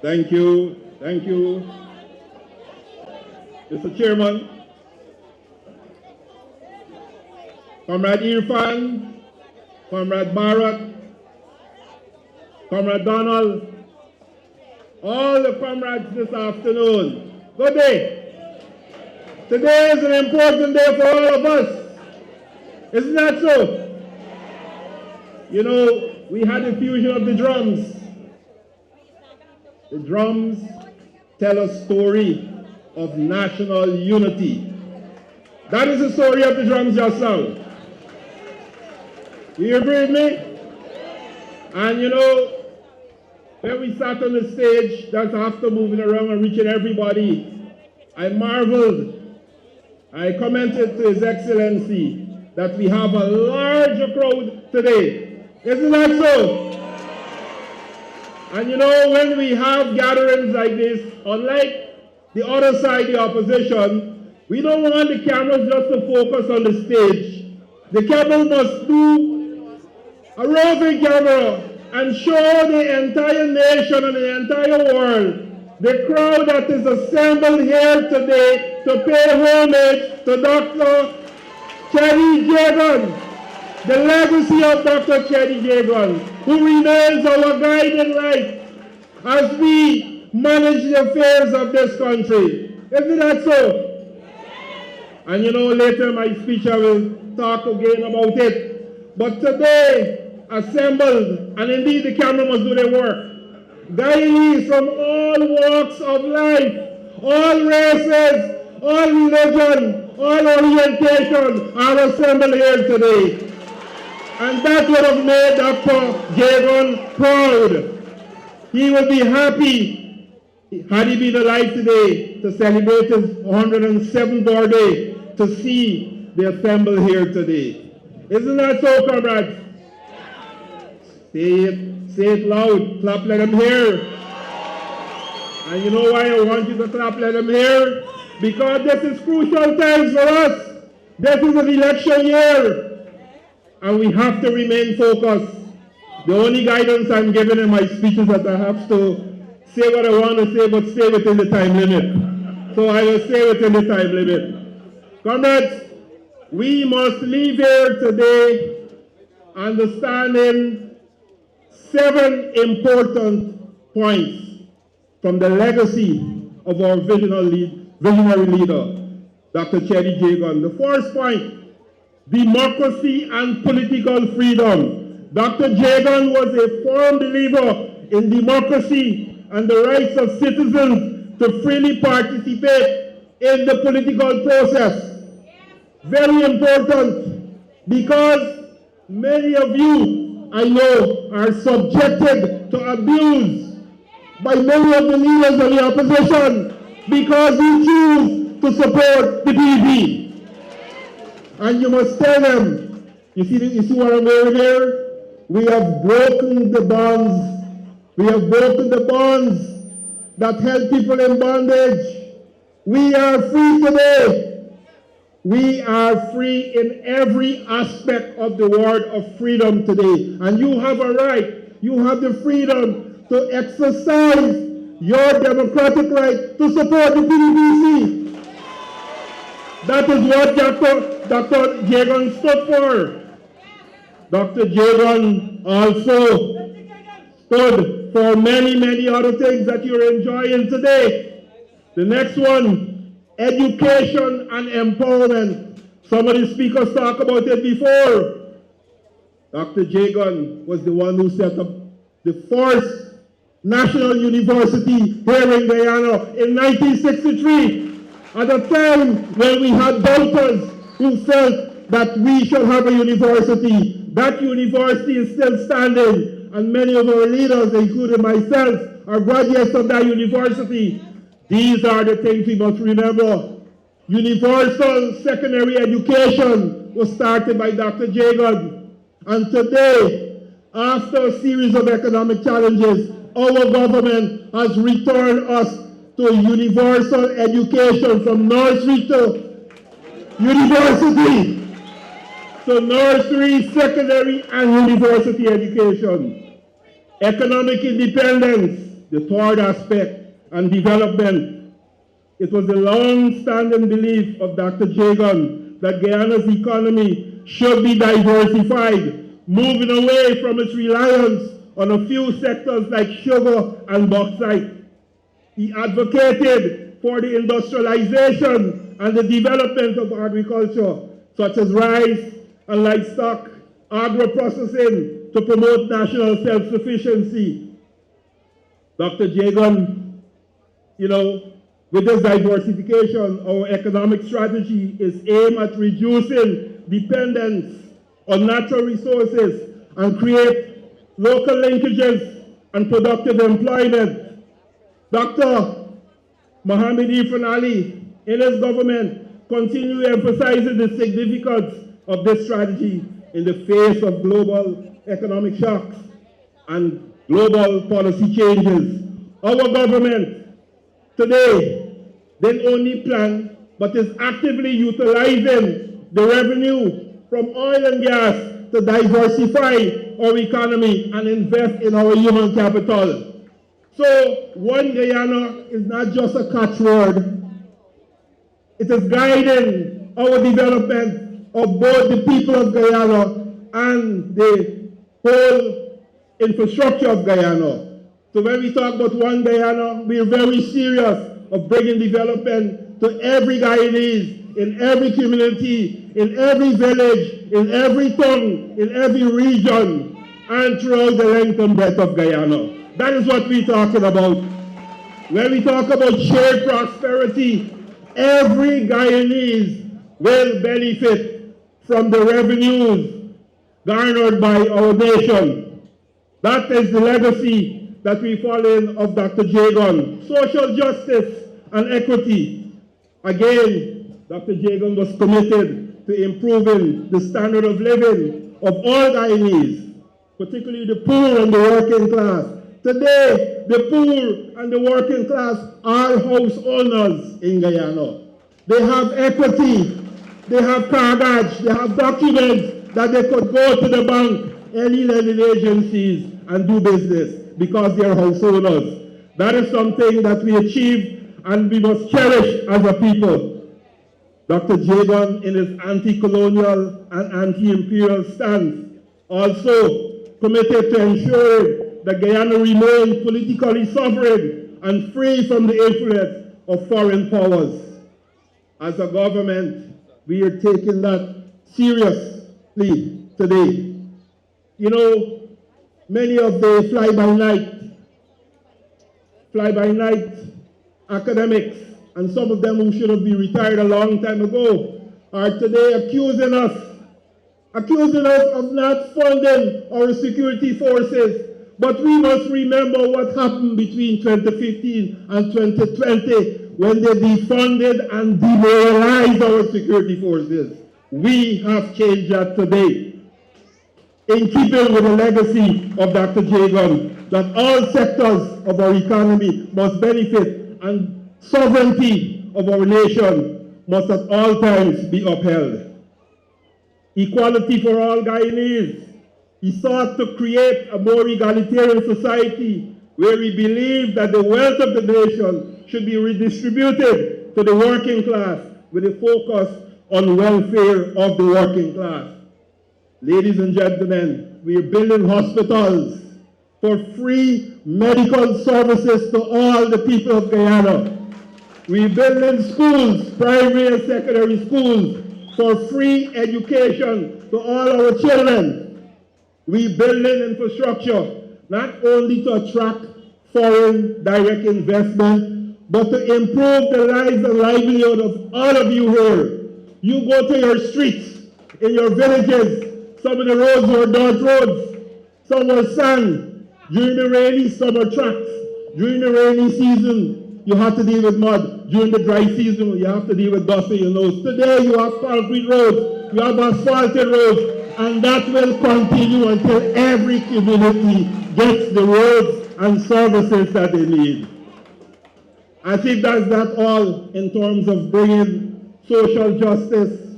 Thank you. Thank you. Mr. Chairman, Comrade Irfan, Comrade Bharat, Comrade Donald, all the comrades this afternoon, good day. Today is an important day for all of us. Isn't that so? You know, we had the fusion of the drums. The drums tell a story of national unity. That is the story of the drums just now. You agree with me? And you know, when we sat on the stage, that's after moving around and reaching everybody, I marveled. I commented to His Excellency that we have a larger crowd today. Isn't that so? And you know, when we have gatherings like this, unlike the other side, the opposition, we don't want the cameras just to focus on the stage. The camera must do a roving camera and show the entire nation and the entire world the crowd that is assembled here today to pay homage to Dr. Cheddi Jagan, the legacy of Dr. Cheddi Jagan, who remains our guiding light as we manage the affairs of this country. Isn't that so? And you know, later in my speech I will talk again about it. But today, assembled, and indeed the camera must do their work, guidees from all walks of life, all races, all religion, all orientation are assembled here today. And that would have made Dr. Jagan proud. He would be happy had he been alive today to celebrate his 107th birthday, to see the assembly here today. Isn't that so, comrades? Say it loud, clap, let them hear. And you know why I want you to clap, let them hear? Because this is crucial times for us. This is an election year. And we have to remain focused. The only guidance I'm giving in my speech is that I have to say what I want to say, but stay within the time limit. So I will stay within the time limit. Comrades, we must leave here today understanding 7 important points from the legacy of our visionary leader, Dr. Cheddi Jagan. The first point, democracy and political freedom. Dr. Jagan was a firm believer in democracy and the rights of citizens to freely participate in the political process. Very important, because many of you, I know, are subjected to abuse by many of the leaders of the opposition because you choose to support the PDP. And you must tell them, you see what I'm wearing here? We have broken the bonds. We have broken the bonds that held people in bondage. We are free today. We are free in every aspect of the word of freedom today. And you have a right, you have the freedom to exercise your democratic right to support the PDPC. That is what Dr. Jagan stood for. Dr. Jagan also stood for many, many other things that you're enjoying today. The next one, education and empowerment. Some of the speakers talked about it before. Dr. Jagan was the one who set up the first national university here in Guyana in 1963, at a time when we had doubters who felt that we should have a university. That university is still standing, and many of our leaders, including myself, are graduates of that university. These are the things we must remember. Universal secondary education was started by Dr. Jagan. And today, after a series of economic challenges, our government has returned us to universal education from nursery to university. So nursery, secondary, and university education. Economic independence. the third aspect, and development. It was the long-standing belief of Dr. Jagan that Guyana's economy should be diversified, moving away from its reliance on a few sectors like sugar and bauxite. He advocated for the industrialization and the development of agriculture, such as rice and livestock, agro-processing, to promote national self-sufficiency. Dr. Jagan, with this diversification, our economic strategy is aimed at reducing dependence on natural resources and create local linkages and productive employment. Dr. Mohamed Irfan Ali, in his government, continue emphasizing the significance of this strategy in the face of global economic shocks and global policy changes. Our government today didn't only plan, but is actively utilizing the revenue from oil and gas to diversify our economy and invest in our human capital. So, One Guyana is not just a catchword. It is guiding our development of both the people of Guyana and the whole infrastructure of Guyana. So when we talk about One Guyana, we are very serious of bringing development to every Guyanese, in every community, in every village, in every town, in every region, and throughout the length and breadth of Guyana. That is what we're talking about. When we talk about shared prosperity, every Guyanese will benefit from the revenues garnered by our nation. That is the legacy that we follow of Dr. Jagan. Social justice and equity. Again, Dr. Jagan was committed to improving the standard of living of all Guyanese, particularly the poor and the working class. Today, the poor and the working class are house owners in Guyana. They have equity, they have cartage, they have documents that they could go to the bank, any lending agencies, and do business because they are house owners. That is something that we achieved and we must cherish as a people. Dr. Jagan, in his anti-colonial and anti-imperial stance, also committed to ensuring that Guyana remain politically sovereign and free from the influence of foreign powers. As a government, we are taking that seriously today. Many of the fly-by-night academics, and some of them who should have been retired a long time ago, are today accusing us of not funding our security forces. But we must remember what happened between 2015 and 2020 when they defunded and demoralized our security forces. We have changed that today. In keeping with the legacy of Dr. Jagan, that all sectors of our economy must benefit and sovereignty of our nation must at all times be upheld. Equality for all Guyanese. He sought to create a more egalitarian society where we believe that the wealth of the nation should be redistributed to the working class with a focus on welfare of the working class. Ladies and gentlemen, we are building hospitals for free medical services to all the people of Guyana. We are building schools, primary and secondary schools, for free education to all our children. We building infrastructure not only to attract foreign direct investment, but to improve the lives and livelihood of all of you here. You go to your streets, in your villages, some of the roads were dirt roads, some were sand. During the rainy summer tracks, during the rainy season, you have to deal with mud. During the dry season, you have to deal with dust in your nose. Today, you have concrete roads, you have asphalted roads, and that will continue until every community gets the roads and services that they need. I think that's not all in terms of bringing social justice,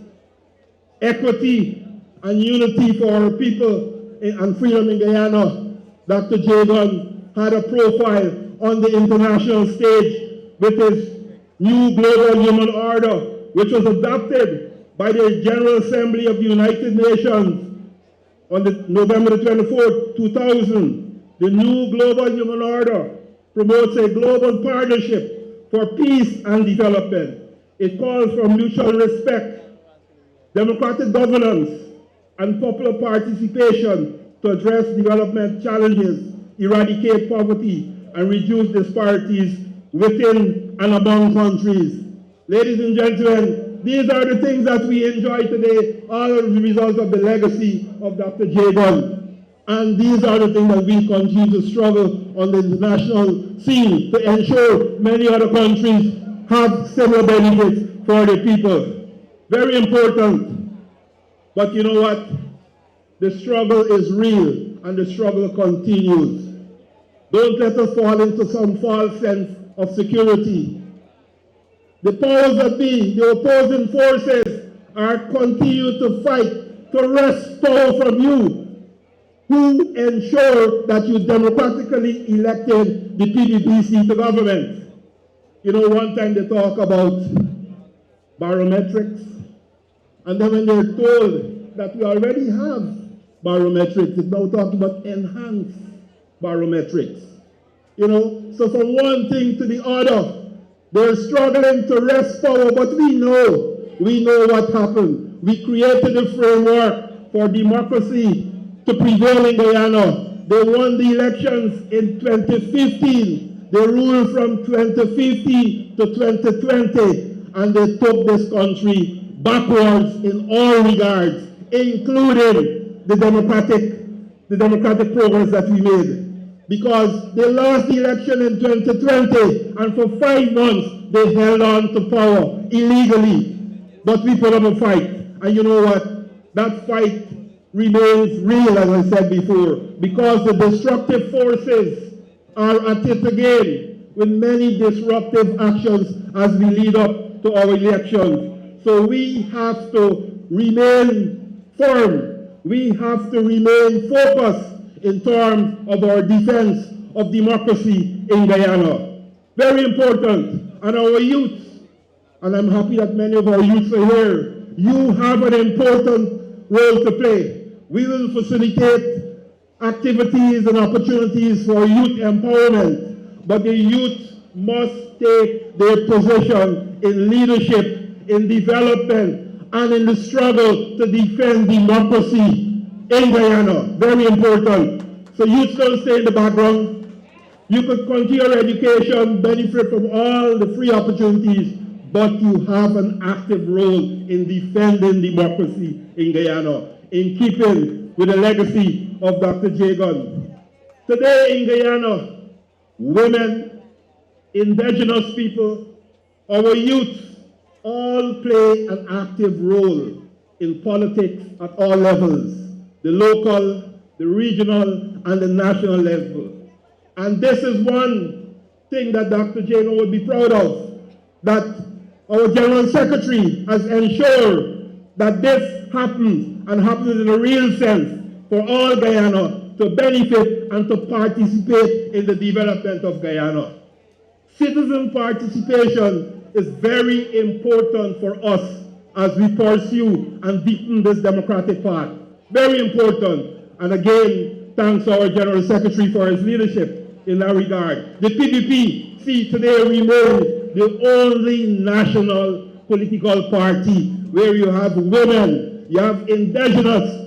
equity, and unity for our people and freedom in Guyana. Dr. Jagan had a profile on the international stage with his new global human order, which was adopted by the General Assembly of the United Nations on November 24th, 2000. The new global human order promotes a global partnership for peace and development. It calls for mutual respect, democratic governance, and popular participation to address development challenges, eradicate poverty, and reduce disparities within and among countries. Ladies and gentlemen, these are the things that we enjoy today, all as a result of the legacy of Dr. Jagan. And these are the things that we continue to struggle on the international scene to ensure many other countries have similar benefits for the people. Very important. But you know what? The struggle is real and the struggle continues. Don't let us fall into some false sense of security. The powers that be, the opposing forces, are continue to fight to wrest power from you, who ensure that you democratically elected the PDPC to government. You know, one time they talk about barometrics, and then when they're told that we already have barometrics, it's now talking about enhanced barometrics. You know, so from one thing to the other, they're struggling to wrest power, but we know what happened. We created a framework for democracy to prevail in Guyana. They won the elections in 2015. They ruled from 2015 to 2020, and they took this country backwards in all regards, including the democratic progress that we made. Because they lost the election in 2020, and for 5 months they held on to power illegally. But we put up a fight, and you know what? That fight remains real, as I said before, because the destructive forces are at it again with many disruptive actions as we lead up to our elections. So we have to remain firm. We have to remain focused in terms of our defense of democracy in Guyana. Very important. And our youth, and I'm happy that many of our youth are here, you have an important role to play. We will facilitate activities and opportunities for youth empowerment, but the youth must take their position in leadership, in development, and in the struggle to defend democracy in Guyana. Very important. So youth don't stay in the background. You could continue your education, benefit from all the free opportunities, but you have an active role in defending democracy in Guyana, in keeping with the legacy of Dr. Jagan. Today in Guyana, women, indigenous people, our youth all play an active role in politics at all levels, the local, the regional, and the national level. And this is one thing that Dr. Jagan would be proud of, that our General Secretary has ensured that this happens, and happens in a real sense, for all Guyana to benefit and to participate in the development of Guyana. Citizen participation is very important for us as we pursue and deepen this democratic path. Very important. And again, thanks to our General Secretary for his leadership in that regard. The PDP, today remains the only national political party where you have women, you have indigenous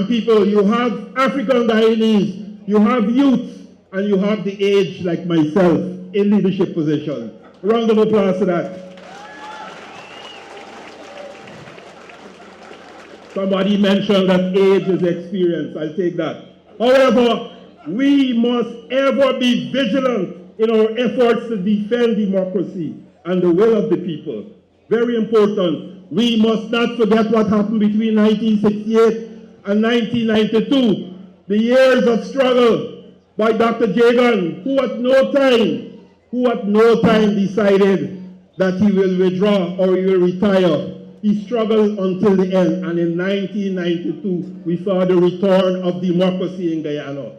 people, you have African Guyanese, you have youth, and you have the aged like myself in leadership positions. Round of applause to that. Somebody mentioned that age is experience. I'll take that. However, we must ever be vigilant in our efforts to defend democracy and the will of the people. Very important. We must not forget what happened between 1968 and 1992. The years of struggle by Dr. Jagan, who at no time decided that he will withdraw or he will retire. He struggled until the end, and in 1992, we saw the return of democracy in Guyana.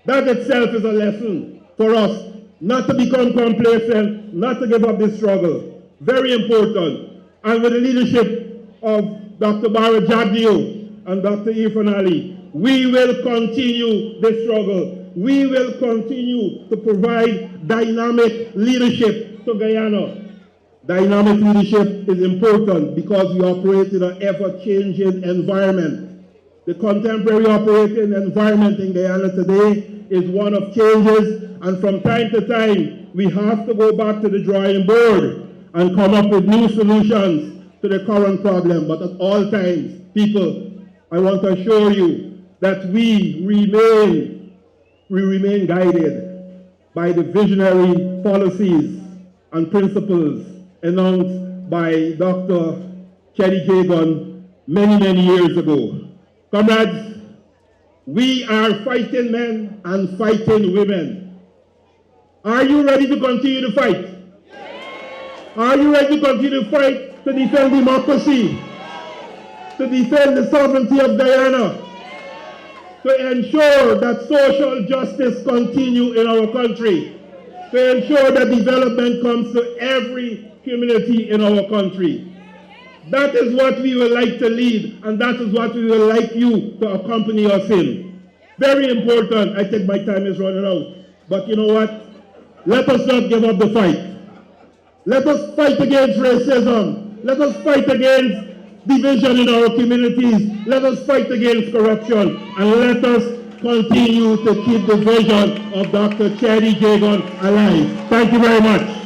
That itself is a lesson for us not to become complacent, not to give up this struggle. Very important. And with the leadership of Dr. Babu Jaan and Dr. Irfan Ali, we will continue this struggle. We will continue to provide dynamic leadership to Guyana. Dynamic leadership is important because we operate in an ever-changing environment. The contemporary operating environment in Guyana today is one of changes, and from time to time, we have to go back to the drawing board and come up with new solutions to the current problem. But at all times, people, I want to assure you that we remain guided by the visionary policies and principles announced by Dr. Cheddi Jagan many years ago. Comrades, we are fighting men and fighting women. Are you ready to continue to fight? Are you ready to continue to fight to defend democracy, to defend the sovereignty of Guyana, to ensure that social justice continue in our country, to ensure that development comes to every community in our country? That is what we would like to lead, and that is what we would like you to accompany us in. Very important. I think my time is running out. But you know what? Let us not give up the fight. Let us fight against racism. Let us fight against division in our communities. Let us fight against corruption. And let us continue to keep the vision of Dr. Cheddi Jagan alive. Thank you very much.